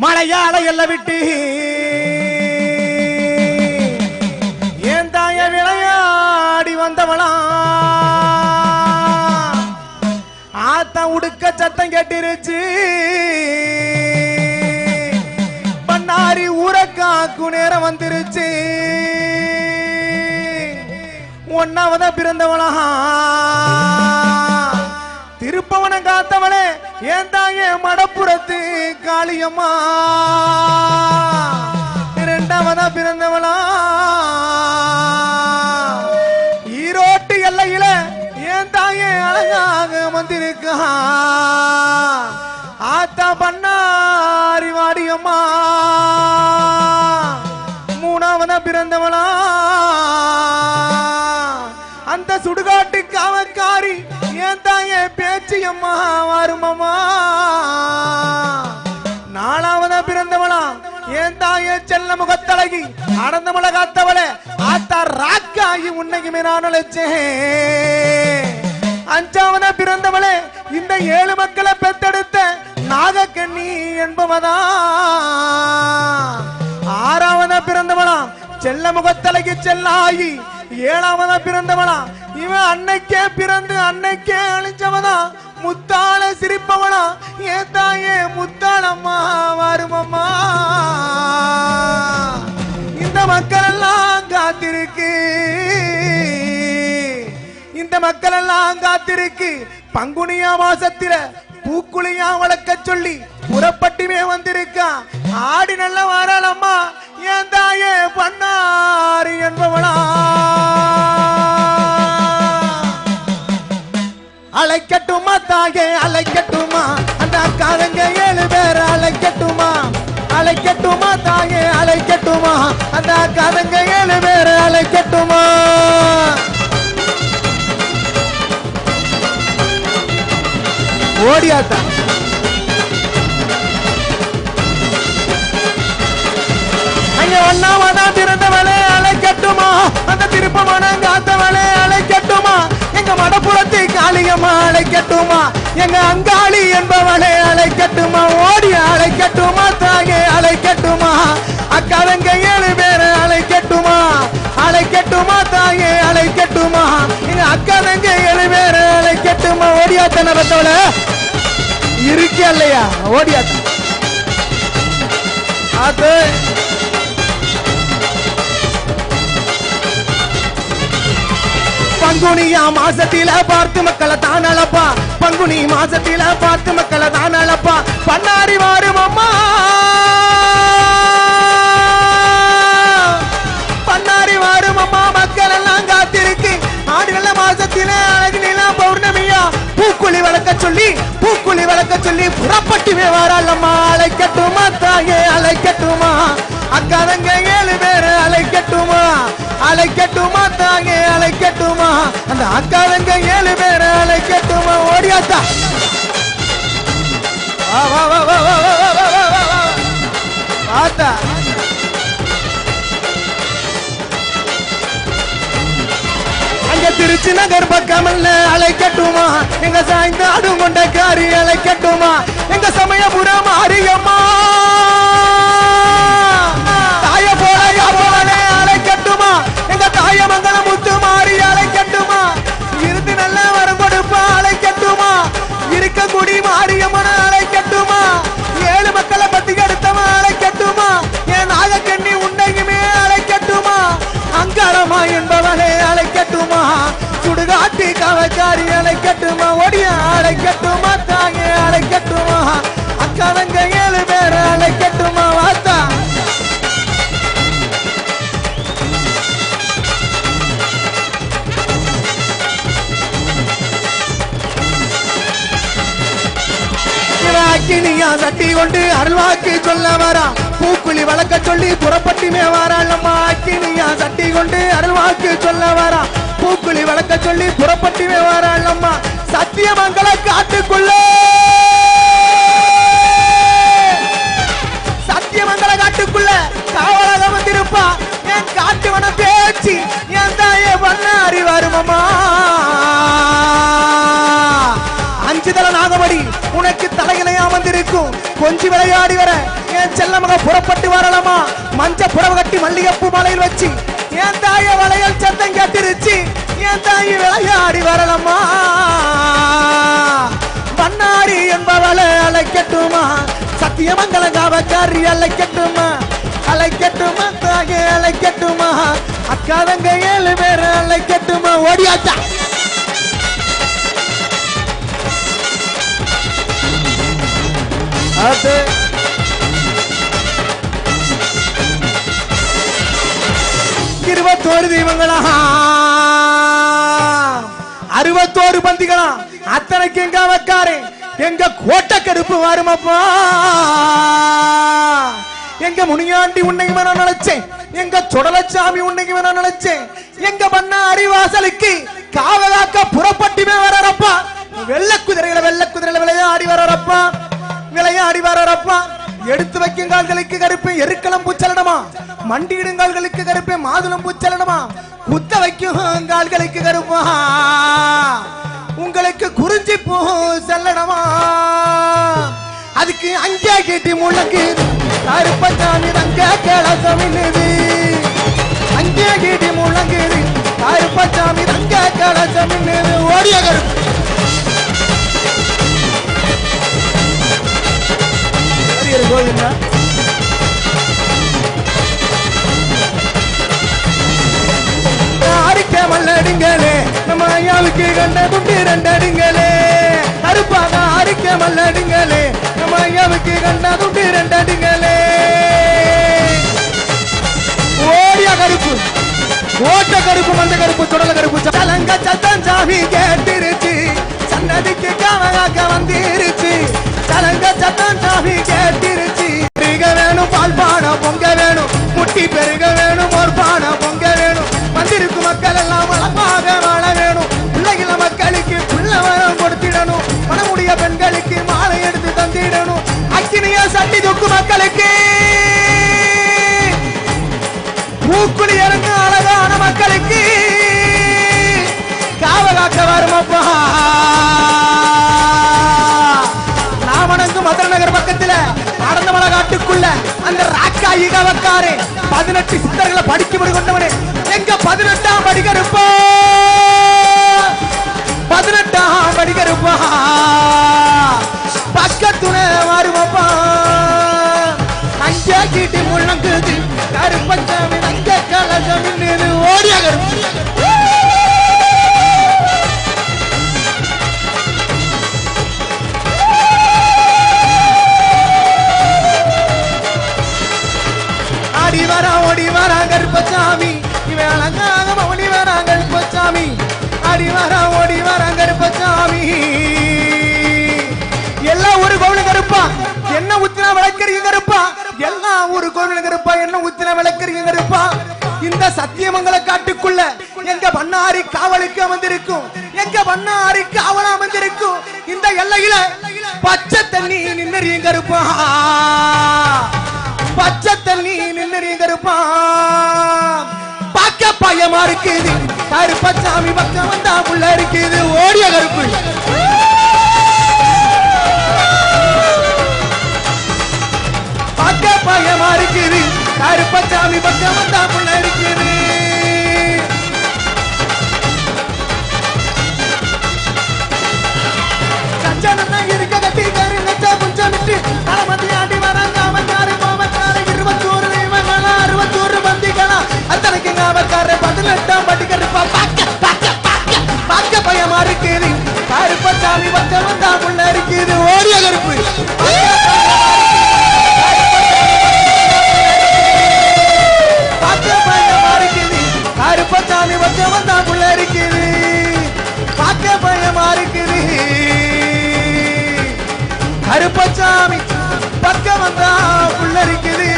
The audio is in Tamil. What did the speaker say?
மழையால எல்லாம் விட்டு ஏன் தாய விளையாடி வந்தவளா ஆத்தா உடுக்க சத்தம் கேட்டிருச்சு பண்ணாரி ஊரக்காக்கு நேரம் வந்துருச்சு ஒன்னாவத பிறந்தவளா திருப்பவனம் காத்தவளே ஏன் தாயே மடப்புறத்து காளியம்மா இரண்டாவதா பிறந்தவளா ஈரோட்டு எல்லையில ஏன் தாயே அழகாக வந்திருக்கா ஆத்தா பண்ணாரி வாடியம்மா மூணாவதா பிறந்தவளா அந்த சுடுகாட்டு காவக்காரி ஏன் தாயே பேச்சியம்மா வருமம்மா நாலாவதா பிறந்தவளா ஏன் தாயே செல்ல முகத்தழகி அடந்தமல காத்தவளே ஆத்தா ராக்காயி உன்னைக்குமே நான் அழைச்சேன் அஞ்சாவதா பிறந்தவளே இந்த 7 மக்களை பெத்தெடுத்த நாகக்கண்ணி என்பவதா ஆறாவதா பிறந்தவளா செல்ல முகத்தழகி செல்லாயி 7ஆவதா பிறந்தவளா இவன் அன்னைக்கே பிறந்து அன்னைக்கே அழிஞ்சவனா முத்தாள சிரிப்பவனா ஏன் தாயே முத்தாளம்மா வருமம்மா இந்த மக்கள் எல்லாம் காத்திருக்கு இந்த மக்கள் எல்லாம் காத்திருக்கு பங்குனியா மாசத்தில பூக்குழியா வளர்க்க சொல்லி புறப்பட்டுமே வந்திருக்கா ஆடி நல்ல வாராளம்மா ஏன் தாயே பண்ணாரி என்பவளா அழைக்கட்டுமா தாயே அழைக்கட்டுமா அந்த அக்காரங்க 7 பேர் அழைக்கட்டுமா அழைக்கட்டுமா தாயே அழைக்கட்டுமா அந்த அக்காரங்க 7 பேர் அழைக்கட்டுமா ஓடியாத்தா அங்க ஒன்னாவதா பிறந்தவளே அழைக்கட்டுமா அந்த திருப்பமனம் காத்தவளே அழைக்கட்டுமா எங்க மடப்புறத்தை காளியம்மா அழைக்கட்டுமா எங்க அங்காளி என்பவளே அழைக்கட்டுமா ஓடி அழைக்கட்டுமா தாயே அழைக்கட்டுமா அக்காரங்க 7 பேர் அழைக்கட்டுமா அழைக்கட்டுமா தாயே அழைக்கட்டுமா எங்க அக்காரங்க 7 பேர் அழைக்கட்டுமா ஓடியாத்தன பத்தவள இருக்கே இல்லையா ஓடியாத்த அது பங்குனியா மாசத்தில பார்த்து மக்களை தான் அழப்பா பங்குனி மாசத்தில பார்த்து மக்களை தான் அழப்பா பண்ணாரி வாருமம்மா பண்ணாரி வாருமம்மா மக்கள் எல்லாம் காத்திருக்கு ஆடி நல்ல மாசத்தில அழகு நிலா பௌர்ணமியா பூக்குழி வளர்க்க சொல்லி புறப்பட்டுமே வாராளம்மா அழைக்கட்டுமா தாயே அழைக்கட்டுமா அக்காரங்க 7 பேர் அழைக்கட்டுமா அழைக்கட்டுமா தாயே அழைக்கட்டுமா அந்த அக்காரங்க 7 பேர் அழைக்கட்டுமா ஓடியாத்தா வா வா வா வா வா வா வா வா வா ஆத்தா அங்க திருச்சி நகர் பக்கமல்ல அழைக்கட்டுமா எங்க சாய்ந்த ஆடும் கொண்ட காரி அழைக்கட்டுமா எங்க சமயபுரம் மாரியம்மா தாய போல யாபவனே அழைக்கட்டுமா எங்க தாய மங்கள முத்து மாறி அழைக்கட்டுமா இருந்து நல்ல வரம் கொடுப்பா அழைக்கட்டுமா இருக்க குடி மாரியம்மன அழைக்கட்டுமா 7 மக்களை பத்தி எடுத்தவ அழைக்கட்டுமா என் நாகக்கண்ணி உன்னையுமே அழைக்கட்டுமா அங்காளமா என்பவனே அழைக்கட்டுமா சுடுகாட்டி காவக்காரி அழைக்கட்டுமா ஒடிய அழைக்கட்டுமா தாயே அழைக்கட்டுமா அக்காரங்க 7 பேர் அழைக்கட்டுமா வாத்தா அக்கினியா சட்டி கொண்டு அருள்வாக்கு சொல்ல வரா பூக்குழி வளர்க்க சொல்லி புறப்பட்டுமே வாராளம்மா அக்கினியா சட்டி கொண்டு அருள்வாக்கு சொல்ல வரா பூக்குழி வளர்க்க சொல்லி புறப்பட்டுமே வாராளம்மா சத்தியமங்கல காட்டுக்குள்ள சத்தியமங்கல காட்டுக்குள்ள காவலாக வந்திருப்பா என் காட்டு வன பேச்சு என் தாயே பண்ணாரி வருமம்மா அஞ்சுதல நாகமடி உனக்கு தலையிலையா வந்திருக்கும் கொஞ்சி விளையாடி வர என் செல்லமக புறப்பட்டு வரலாமா மஞ்ச புடவை கட்டி மல்லிகைப்பூ மலையில் வச்சு என் தாய வளையல் சத்தம் கேட்டிருச்சு என் தாய் விளையாடி வரலாமா பண்ணாரி என்பவளை அழைக்கட்டுமா சத்தியமங்கலம் காவக்காரி அழைக்கட்டுமா அழைக்கட்டுமா தாயே அழைக்கட்டுமா அக்கா தங்க 7 பேர் அழைக்கட்டுமா ஓடியாச்சா அது 21 தீபங்களா 61 பந்திகளா அத்தனைக்கு எங்க வைக்காரு எங்க கோட்டை கருப்பு வருமப்பா எங்க முனியாண்டி உன்னைக்கு நான் நினைச்சேன் எங்க சுடலச்சாமி உன்னைக்கு நான் நினைச்சேன் எங்க பண்ண அறிவாசலுக்கு காவலாக்க புறப்பட்டுமே வரப்பா வெள்ள குதிரைகளை விளையாடி வரப்பா எடுத்து வைக்கும் கால்களுக்கு கருப்பு எருக்களம் பூச்சலனமா மண்டியிடும் கால்களுக்கு கருப்பு மாதுளம் பூச்சலனமா குத்த வைக்கும் கால்களுக்கு கருப்பா உங்களுக்கு குறிஞ்சி பூ செல்லணுமா அதுக்கு அங்கே கேட்டி முழக்கு கருப்பச்சாமி தங்க கலசமின்னுது அங்கே கேட்டி முழங்குது கருப்பச்சாமி தங்க கலசமின்னுது ஓடிய கருப்பு கோவிந்தா அடிக்க மல்லடிங்களே நம்ம ஐயாவுக்கு கண்ட துண்டு 2 அடிங்களே கருப்பாக அடிக்க மல்லடிங்களே நம்ம ஐயாவுக்கு கண்ட துண்டு 2 அடிங்களே ஓடிய கருப்பு ஓட்ட கருப்பு மந்த கருப்பு சுடல கருப்பு சலங்க சத்தம் சாமி கேட்டிருச்சு சன்னதிக்கு காவலாக்க வந்திருச்சு சலங்க சத்தம் சாமி கேட்டிருச்சு பெருக வேணும் பால்பான பொங்க வேணும் முட்டி பெருக வேணும் மோர்பான பொங்க வேணும் வந்திருக்கும் மக்கள் எல்லாம் வளமாக வாழ வேணும் பிள்ளைகள மக்களுக்கு புள்ள வரம் கொடுத்திடணும் மனமுடிய பெண்களுக்கு மாலை எடுத்து தந்திடணும் அக்கினிய சட்டி துக்கு மக்களுக்கு பூக்குழி இறங்க அழகான மக்களுக்கு காவலாக்க வருமப்பா மதுரை நகர் பக்கத்துல அடந்தமலை காட்டுக்குள்ள அந்த ராக்கா ஈகவக்காரே 18 சித்தர்களை படிக்க கொண்டவனே எங்க 18ஆம் படிகருப்பா 18ஆம் படிகருப்பா பக்கத்துணை வருவப்பா அங்கே கீட்டி முழங்குது கருப்பச்சாமி அங்க கலசமின் ஓடிய கருப்பு ஓடி வரா கருப்பசாமி இவன் அழகாக ஓடி வரா கருப்பசாமி அடி வரா ஓடி வரா கருப்பசாமி எல்லா ஊரு கோவில் கருப்பா என்ன ஊத்தினா விளக்கறீங்க கருப்பா எல்லா ஊரு கோவில் கருப்பா என்ன ஊத்தினா விளக்கறீங்க கருப்பா இந்த சத்தியமங்கல காட்டுக்குள்ள எங்க பண்ணாரி காவலுக்கு அமர்ந்திருக்கும் எங்க பண்ணாரி காவல் அமர்ந்திருக்கும் இந்த எல்லையில பச்சை தண்ணி நின்னறியும் கருப்பா பச்சை தண்ணி நின்னறியும் கருப்பா பாக்க பயமா இருக்குது கருப்பசாமி பக்கம் வந்தா புள்ள இருக்குது ஓடிய கருப்பு பாக்க பயமா இருக்குது கருப்பசாமி பக்கம் வந்தா புள்ள இருக்குது சச்சனா இருக்க கட்டி கருங்க கொஞ்சம் விட்டு தலைமதி ஆடி வராங்க அவன் யாரு கோவக்கார 21 தெய்வங்களா 61 பந்திகளா அத்தனைக்கு காவக்கார 18ஆம் படிகருப்பா பாக்க பயமா இருக்குது கருப்பசாமி பக்கம் வந்தா புள்ள இருக்குது ஓடிய கருப்பு பாக்க பயமா இருக்குது கருப்பசாமி பக்கம் வந்தா புள்ள இருக்குது பாக்க பயமா இருக்குது கருப்பசாமி பக்கம் வந்தா புள்ள இருக்குது